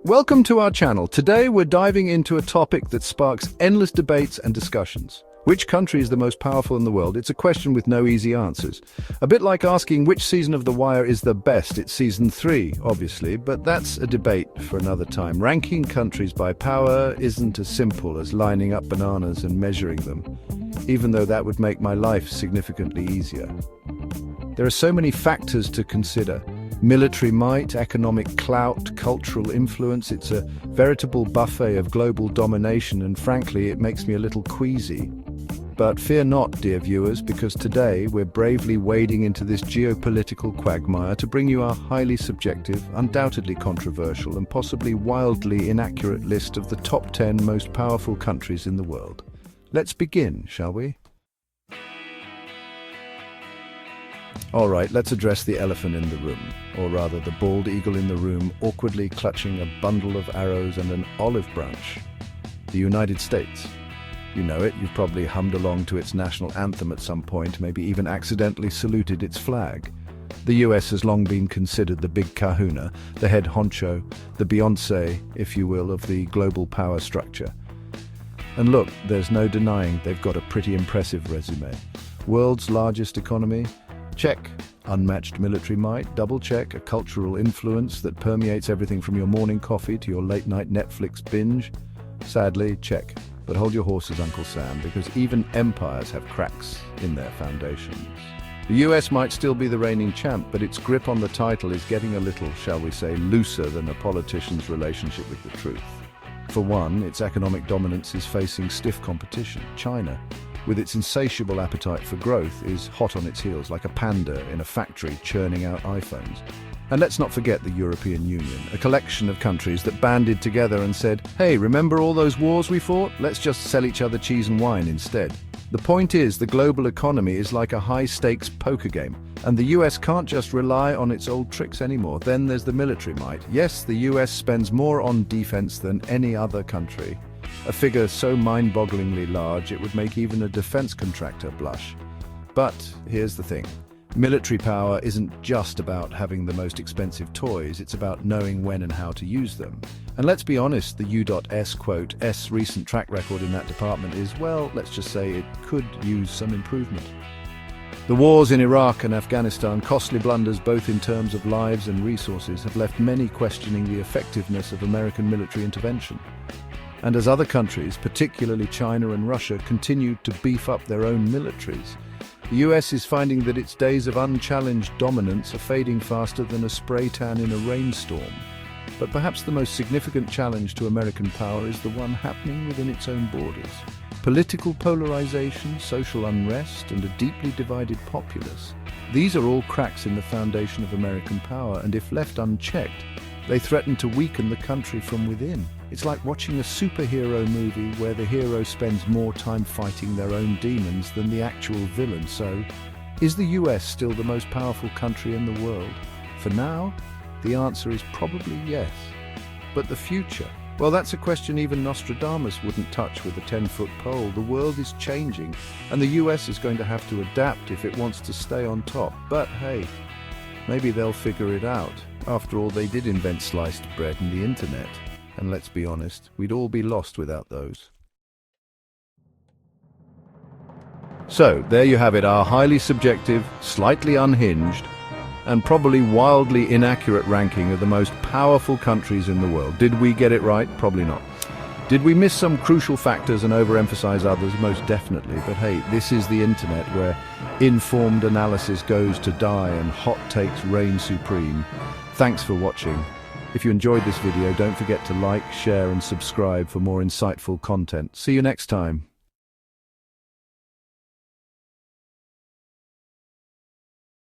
Welcome to our channel. Today we're diving into a topic that sparks endless debates and discussions. Which country is the most powerful in the world? It's a question with no easy answers. A bit like asking which season of The Wire is the best. It's season 3, obviously, but that's a debate for another time. Ranking countries by power isn't as simple as lining up bananas and measuring them, even though that would make my life significantly easier. There are so many factors to consider. Military might, economic clout, cultural influence. It's a veritable buffet of global domination, and frankly, it makes me a little queasy. But fear not, dear viewers, because today we're bravely wading into this geopolitical quagmire to bring you our highly subjective, undoubtedly controversial, and possibly wildly inaccurate list of the top 10 most powerful countries in the world. Let's begin, shall we? All right, let's address the elephant in the room, or rather the bald eagle in the room, awkwardly clutching a bundle of arrows and an olive branch. The United States. You know it, you've probably hummed along to its national anthem at some point, maybe even accidentally saluted its flag. The US has long been considered the big kahuna, the head honcho, the Beyoncé, if you will, of the global power structure. And look, there's no denying they've got a pretty impressive resume. World's largest economy? Check. Unmatched military might? Double check. A cultural influence that permeates everything from your morning coffee to your late-night Netflix binge? Sadly, check. But hold your horses, Uncle Sam, because even empires have cracks in their foundations. The US might still be the reigning champ, but its grip on the title is getting a little, shall we say, looser than a politician's relationship with the truth. For one, its economic dominance is facing stiff competition. China, with its insatiable appetite for growth, is hot on its heels like a panda in a factory churning out iPhones. And let's not forget the European Union, a collection of countries that banded together and said, hey, remember all those wars we fought? Let's just sell each other cheese and wine instead. The point is, the global economy is like a high-stakes poker game, and the US can't just rely on its old tricks anymore. Then there's the military might. Yes, the US spends more on defense than any other country, a figure so mind-bogglingly large it would make even a defense contractor blush. But here's the thing. Military power isn't just about having the most expensive toys, it's about knowing when and how to use them. And let's be honest, the U.S. recent track record in that department is, well, let's just say it could use some improvement. The wars in Iraq and Afghanistan, costly blunders both in terms of lives and resources, have left many questioning the effectiveness of American military intervention. And as other countries, particularly China and Russia, continue to beef up their own militaries, the US is finding that its days of unchallenged dominance are fading faster than a spray tan in a rainstorm. But perhaps the most significant challenge to American power is the one happening within its own borders. Political polarization, social unrest, and a deeply divided populace. These are all cracks in the foundation of American power, and if left unchecked, they threaten to weaken the country from within. It's like watching a superhero movie where the hero spends more time fighting their own demons than the actual villain. So, is the US still the most powerful country in the world? For now, the answer is probably yes. But the future? Well, that's a question even Nostradamus wouldn't touch with a 10-foot pole. The world is changing, and the US is going to have to adapt if it wants to stay on top. But hey, maybe they'll figure it out. After all, they did invent sliced bread and the internet. And let's be honest, we'd all be lost without those. So, there you have it, our highly subjective, slightly unhinged, and probably wildly inaccurate ranking of the most powerful countries in the world. Did we get it right? Probably not. Did we miss some crucial factors and overemphasize others? Most definitely. But hey, this is the internet where informed analysis goes to die and hot takes reign supreme. Thanks for watching. If you enjoyed this video, don't forget to like, share and subscribe for more insightful content. See you next time.